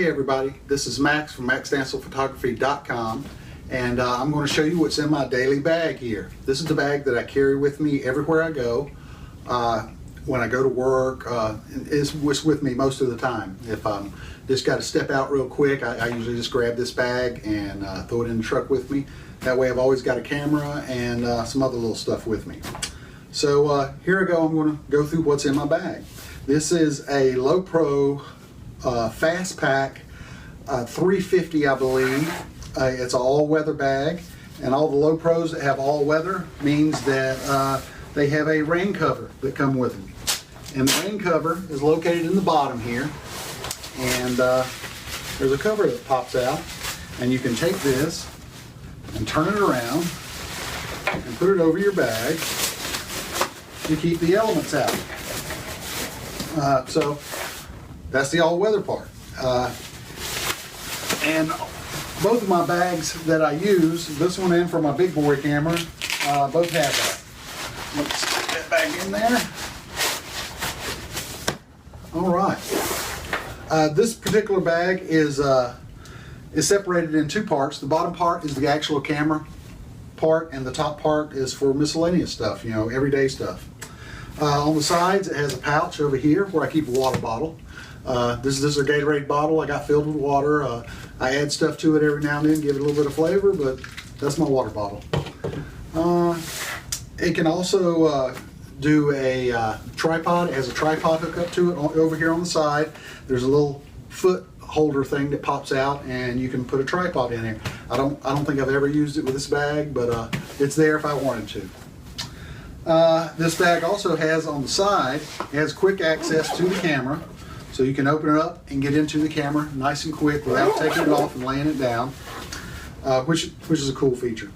everybody, this is Max from MaxStanselPhotography.com, and I'm going to show you what's in my daily bag here. This is the bag that I carry with me everywhere I go. When I go to work, it's with me most of the time. If I'm just got to step out real quick, I usually just grab this bag and throw it in the truck with me. That way I've always got a camera and some other little stuff with me. So here I go, I'm going to go through what's in my bag. This is a Lowepro Fast Pack 350, I believe. It's an all-weather bag, and all the Lowepros that have all-weather means that they have a rain cover that come with them. And the rain cover is located in the bottom here, and there's a cover that pops out, and you can take this and turn it around and put it over your bag to keep the elements out. So that's the all-weather part. And both of my bags that I use, this one and for my big boy camera, both have that. Let's stick that bag in there. All right. This particular bag is separated in two parts. The bottom part is the actual camera part, and the top part is for miscellaneous stuff, you know, everyday stuff. On the sides, it has a pouch over here where I keep a water bottle. This is a Gatorade bottle I got filled with water. I add stuff to it every now and then, give it a little bit of flavor, but that's my water bottle. It can also do a tripod. It has a tripod hook up to it over here on the side. There's a little foot holder thing that pops out, and you can put a tripod in there. I don't think I've ever used it with this bag, but it's there if I wanted to. This bag also has on the side, it has quick access to the camera, so you can open it up and get into the camera nice and quick without taking it off and laying it down, which is a cool feature.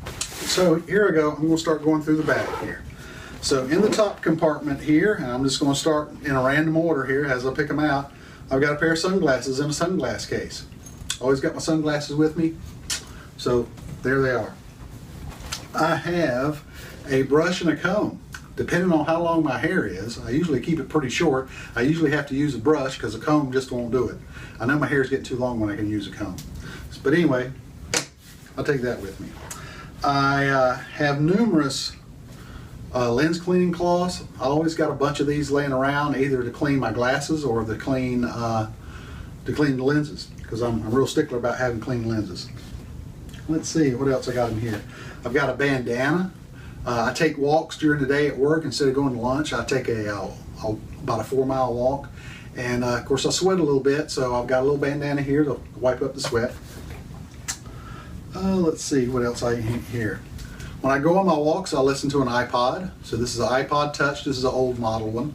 So here I go, I'm going to start going through the bag here. So in the top compartment here, and I'm just going to start in a random order here as I pick them out, I've got a pair of sunglasses in a sunglass case. Always got my sunglasses with me, so there they are. I have a brush and a comb. Depending on how long my hair is, I usually keep it pretty short. I usually have to use a brush because a comb just won't do it. I know my hair's getting too long when I can use a comb. But anyway, I'll take that with me. I have numerous lens cleaning cloths. I always got a bunch of these laying around, either to clean my glasses or to clean the lenses, because I'm a real stickler about having clean lenses. Let's see what else I got in here. I've got a bandana. I take walks during the day at work. Instead of going to lunch, I take about a 4-mile walk, and of course I sweat a little bit, so I've got a little bandana here to wipe up the sweat. Let's see what else I have here. When I go on my walks, I listen to an iPod. So this is an iPod Touch. This is an old model one,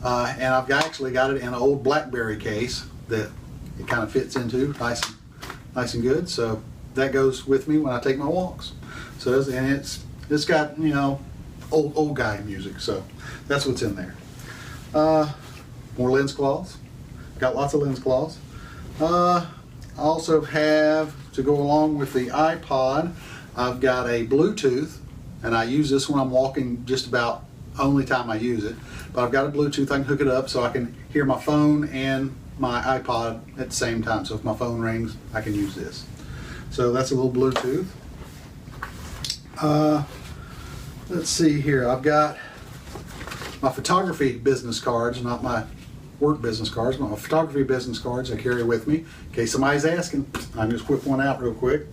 and I've actually got it in an old BlackBerry case that it kind of fits into nice and good. So that goes with me when I take my walks. So it's got, you know, old guy music, so that's what's in there. More lens cloths. Got lots of lens cloths. I also have, to go along with the iPod, I've got a Bluetooth, and I use this when I'm walking just about only time I use it. But I've got a Bluetooth, I can hook it up so I can hear my phone and my iPod at the same time. So if my phone rings, I can use this. So that's a little Bluetooth. Let's see here. I've got my photography business cards, not my work business cards, but my photography business cards I carry with me in case somebody's asking. I can just whip one out real quick.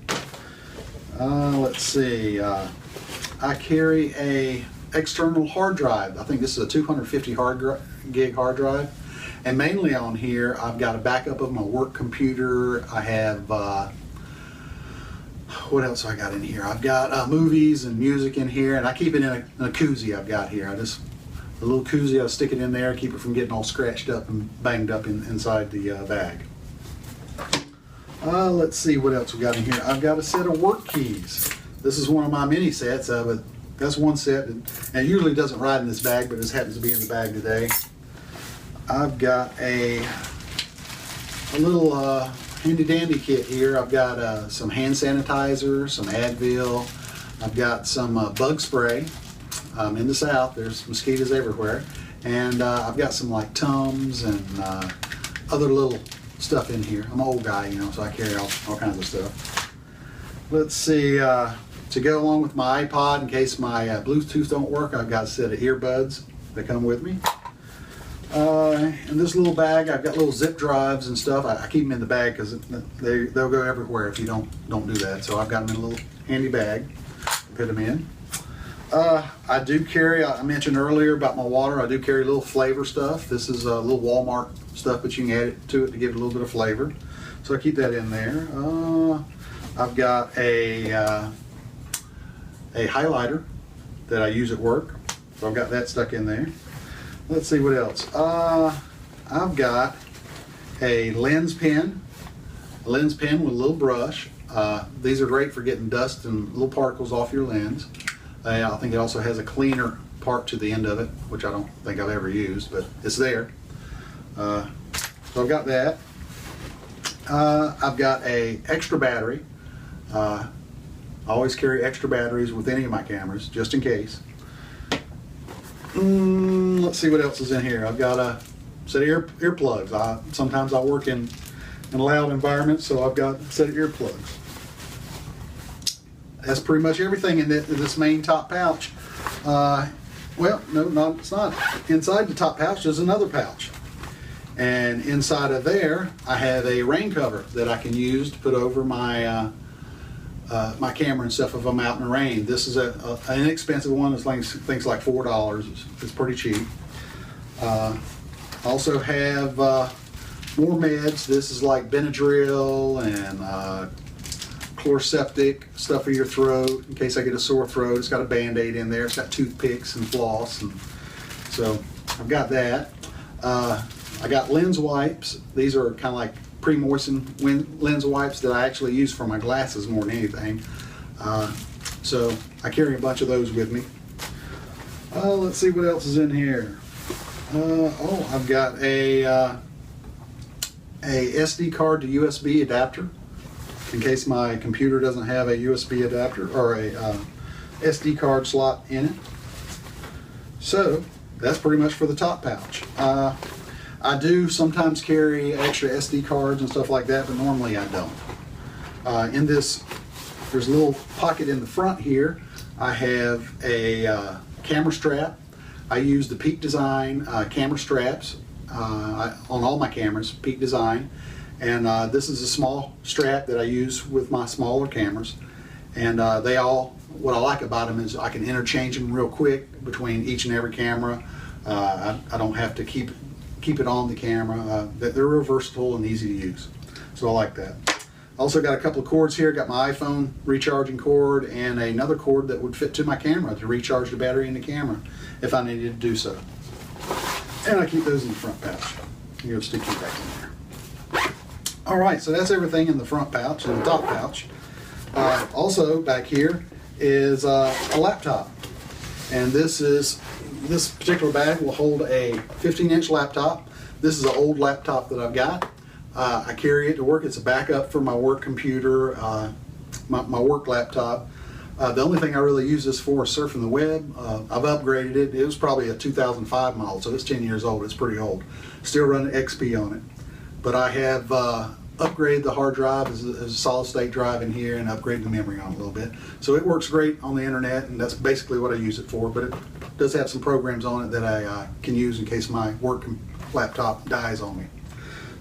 Let's see. I carry a external hard drive. I think this is a 250 gig hard drive. And mainly on here, I've got a backup of my work computer. I have what else I got in here? I've got movies and music in here, and I keep it in a koozie I've got here. A little koozie, I'll stick it in there, keep it from getting all scratched up and banged up inside the bag. Let's see what else we got in here. I've got a set of work keys. This is one of my mini sets, but that's one set, and it usually doesn't ride in this bag, but this happens to be in the bag today. I've got a little handy dandy kit here. I've got some hand sanitizer, some Advil. I've got some bug spray. In the South, there's mosquitoes everywhere, and I've got some like Tums and other little stuff in here. I'm an old guy, you know, so I carry all kinds of stuff. Let's see, to go along with my iPod, in case my Bluetooth don't work, I've got a set of earbuds that come with me. In this little bag, I've got little zip drives and stuff. I keep them in the bag because they'll go everywhere if you don't do that. So I've got them in a little handy bag. Put them in. I do carry, I mentioned earlier about my water, I do carry a little flavor stuff. This is a little Walmart stuff, but you can add it to it to give it a little bit of flavor. So I keep that in there. I've got a highlighter that I use at work. So I've got that stuck in there. Let's see what else. I've got a lens pen with a little brush. These are great for getting dust and little particles off your lens. I think it also has a cleaner part to the end of it, which I don't think I've ever used, but it's there. So I've got that. I've got a extra battery. I always carry extra batteries with any of my cameras, just in case. Let's see what else is in here. I've got a set of earplugs. Sometimes I work in loud environments, so I've got a set of earplugs. That's pretty much everything in this main top pouch. Well, no, it's not. Inside the top pouch is another pouch. And inside of there, I have a rain cover that I can use to put over my my camera and stuff if I'm out in the rain. This is an inexpensive one. It's like things like $4. It's pretty cheap. Also have more meds. This is like Benadryl and Chloraseptic, stuff for your throat in case I get a sore throat. It's got a Band-Aid in there. It's got toothpicks and floss, and so I've got that. I got lens wipes. These are kind of like pre-moistened lens wipes that I actually use for my glasses more than anything. So I carry a bunch of those with me. Let's see what else is in here. I've got a SD card to USB adapter in case my computer doesn't have a USB adapter or a SD card slot in it. So that's pretty much for the top pouch. I do sometimes carry extra SD cards and stuff like that, but normally I don't. In this, there's a little pocket in the front here. I have a camera strap. I use the Peak Design camera straps on all my cameras, Peak Design. And this is a small strap that I use with my smaller cameras. And what I like about them is I can interchange them real quick between each and every camera. I don't have to keep it on the camera. They're real versatile and easy to use. So I like that. Also got a couple of cords here. Got my iPhone recharging cord and another cord that would fit to my camera to recharge the battery in the camera if I needed to do so. And I keep those in the front pouch. You'll stick them back in there. All right, so that's everything in the front pouch and the top pouch. Also back here is a laptop. And this particular bag will hold a 15-inch laptop. This is an old laptop that I've got. I carry it to work. It's a backup for my work computer, my work laptop. The only thing I really use this for is surfing the web. I've upgraded it. It was probably a 2005 model, so it's 10 years old. It's pretty old. Still running XP on it. But I have upgraded the hard drive as a solid state drive in here and upgraded the memory on it a little bit. So it works great on the internet, and that's basically what I use it for. But it does have some programs on it that I can use in case my work laptop dies on me.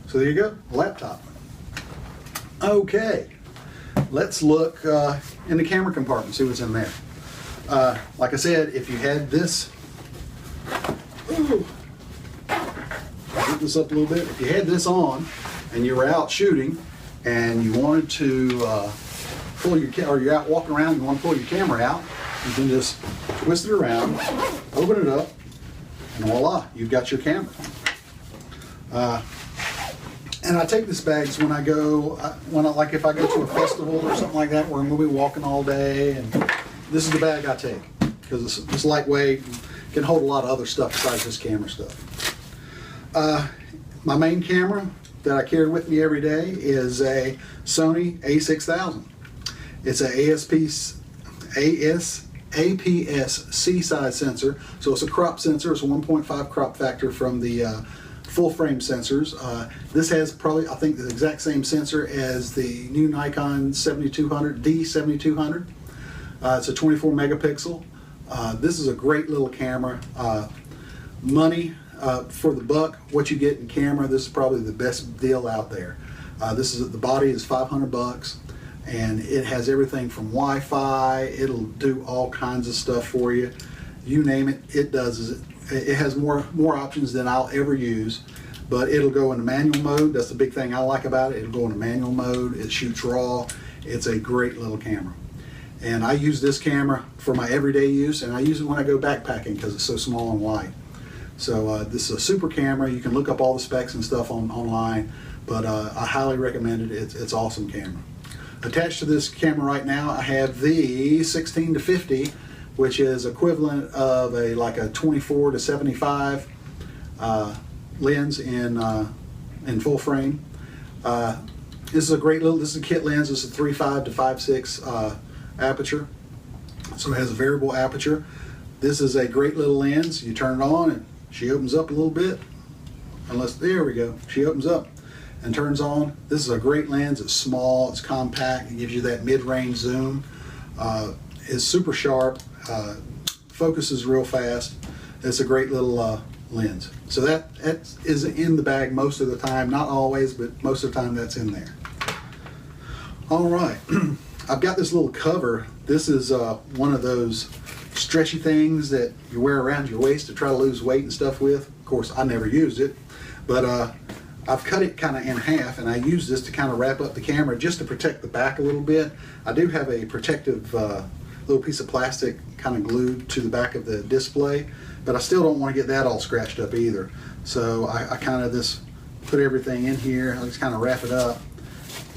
So there you go, a laptop. Okay, let's look in the camera compartment, see what's in there. Like I said, if you had this, get this up a little bit. If you had this on and you were out shooting and you wanted to pull your or you're out walking around and you want to pull your camera out, you can just twist it around, open it up, and voila, you've got your camera. And I take this bags when I go, like if I go to a festival or something like that where I'm going to be walking all day, and this is the bag I take because it's lightweight, and can hold a lot of other stuff besides this camera stuff. My main camera that I carry with me every day is a Sony a6000. It's a APS-C size sensor, so it's a crop sensor. It's a 1.5 crop factor from the full frame sensors. This has probably, I think, the exact same sensor as the new Nikon 7200, D7200. It's a 24 megapixel. This is a great little camera. Money for the buck, what you get in camera, this is probably the best deal out there. The body is $500, and it has everything from Wi-Fi. It'll do all kinds of stuff for you. You name it, it does. It has more options than I'll ever use, but it'll go into manual mode. That's the big thing I like about it. It'll go into manual mode. It shoots RAW. It's a great little camera. And I use this camera for my everyday use, and I use it when I go backpacking because it's so small and light. So this is a super camera. You can look up all the specs and stuff online, but I highly recommend it. It's an awesome camera. Attached to this camera right now, I have the 16-50, which is equivalent of like a 24-75 lens in full frame. This is a great little. This is a kit lens. This is a 3.5 to 5.6 aperture, so it has a variable aperture. This is a great little lens. You turn it on and she opens up a little bit. There we go. She opens up and turns on. This is a great lens. It's small, it's compact, it gives you that mid-range zoom. It's super sharp, focuses real fast. It's a great little lens. So that is in the bag most of the time, not always, but most of the time that's in there. All right, I've got this little cover. This is one of those stretchy things that you wear around your waist to try to lose weight and stuff with. Of course, I never used it, but I've cut it kind of in half, and I use this to kind of wrap up the camera just to protect the back a little bit. I do have a protective little piece of plastic kind of glued to the back of the display, but I still don't want to get that all scratched up either. So I kind of just put everything in here. I just kind of wrap it up,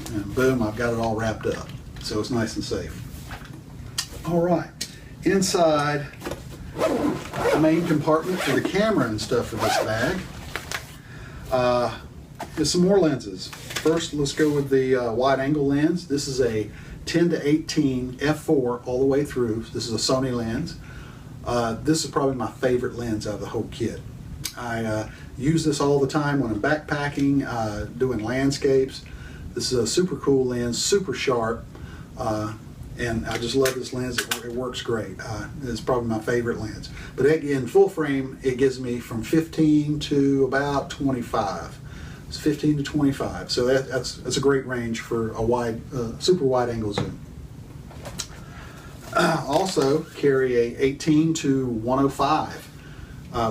and boom, I've got it all wrapped up. So it's nice and safe. All right, inside the main compartment for the camera and stuff for this bag is some more lenses. First, let's go with the wide angle lens. This is a 10-18 f4 all the way through. This is a Sony lens. This is probably my favorite lens out of the whole kit. I use this all the time when I'm backpacking, doing landscapes. This is a super cool lens, super sharp, and I just love this lens. It works great. It's probably my favorite lens. But again, full frame, it gives me from 15 to about 25. It's 15 to 25. So that's a great range for a wide, super wide angle zoom. Also carry a 18 to 105,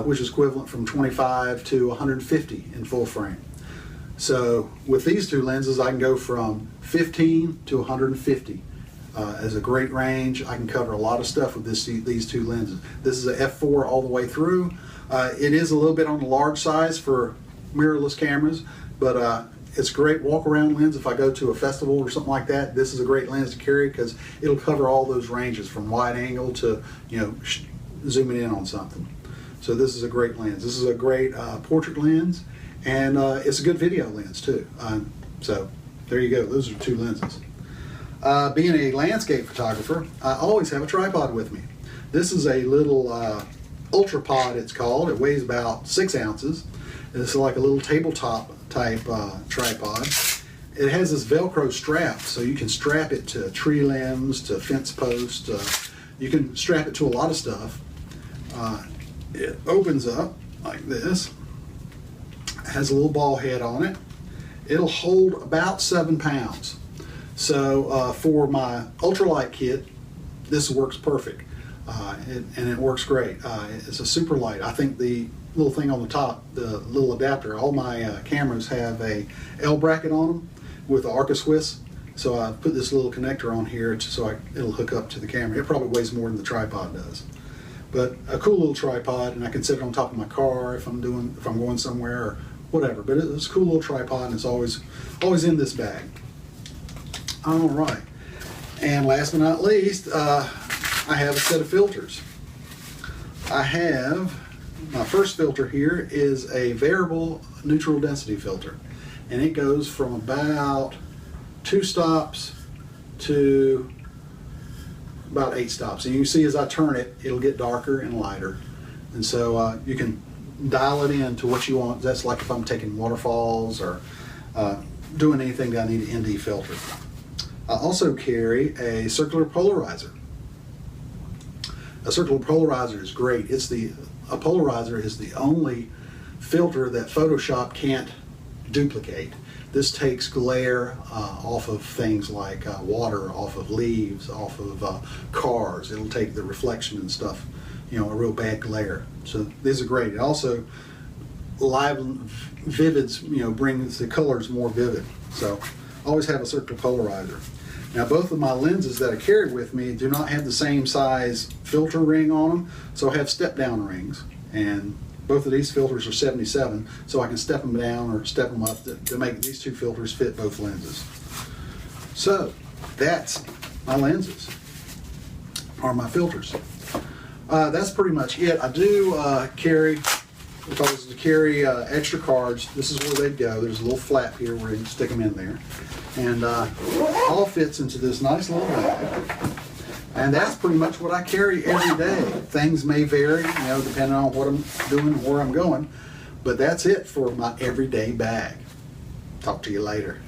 which is equivalent from 25 to 150 in full frame. So with these two lenses, I can go from 15 to 150 as a great range. I can cover a lot of stuff with these two lenses. This is a f4 all the way through. It is a little bit on the large size for mirrorless cameras, but it's a great walk-around lens. If I go to a festival or something like that, this is a great lens to carry because it'll cover all those ranges from wide angle to, zooming in on something. So this is a great lens. This is a great portrait lens, and it's a good video lens too. So there you go. Those are two lenses. Being a landscape photographer, I always have a tripod with me. This is a little UltraPod, it's called. It weighs about 6 ounces. It's like a little tabletop type tripod. It has this Velcro strap, so you can strap it to tree limbs, to fence posts. You can strap it to a lot of stuff. It opens up like this. It has a little ball head on it. It'll hold about 7 pounds. So for my ultralight kit, this works perfect, and it works great. It's a super light. I think the little thing on the top, the little adapter, all my cameras have a L bracket on them with the Arca Swiss. So I put this little connector on here so it'll hook up to the camera. It probably weighs more than the tripod does. But a cool little tripod, and I can set it on top of my car if I'm going somewhere or whatever. But it's a cool little tripod, and it's always in this bag. All right, and last but not least, I have a set of filters. I have, my first filter here is a variable neutral density filter, and it goes from about 2 stops to about 8 stops. And you can see as I turn it, it'll get darker and lighter. And so you can dial it in to what you want. That's like if I'm taking waterfalls or doing anything that I need an ND filter. I also carry a circular polarizer. A circular polarizer is great. A polarizer is the only filter that Photoshop can't duplicate. This takes glare off of things like water, off of leaves, off of cars. It'll take the reflection and stuff, a real bad glare. So these are great. It also vivids, brings the colors more vivid. So always have a circular polarizer. Now both of my lenses that I carry with me do not have the same size filter ring on them, so I have step down rings, and both of these filters are 77, so I can step them down or step them up to make these two filters fit both lenses. So that's my lenses, or my filters. That's pretty much it. I do carry, if I was to carry extra cards, this is where they'd go. There's a little flap here where you can stick them in there. And all fits into this nice little bag. And that's pretty much what I carry every day. Things may vary, depending on what I'm doing and where I'm going. But that's it for my everyday bag. Talk to you later.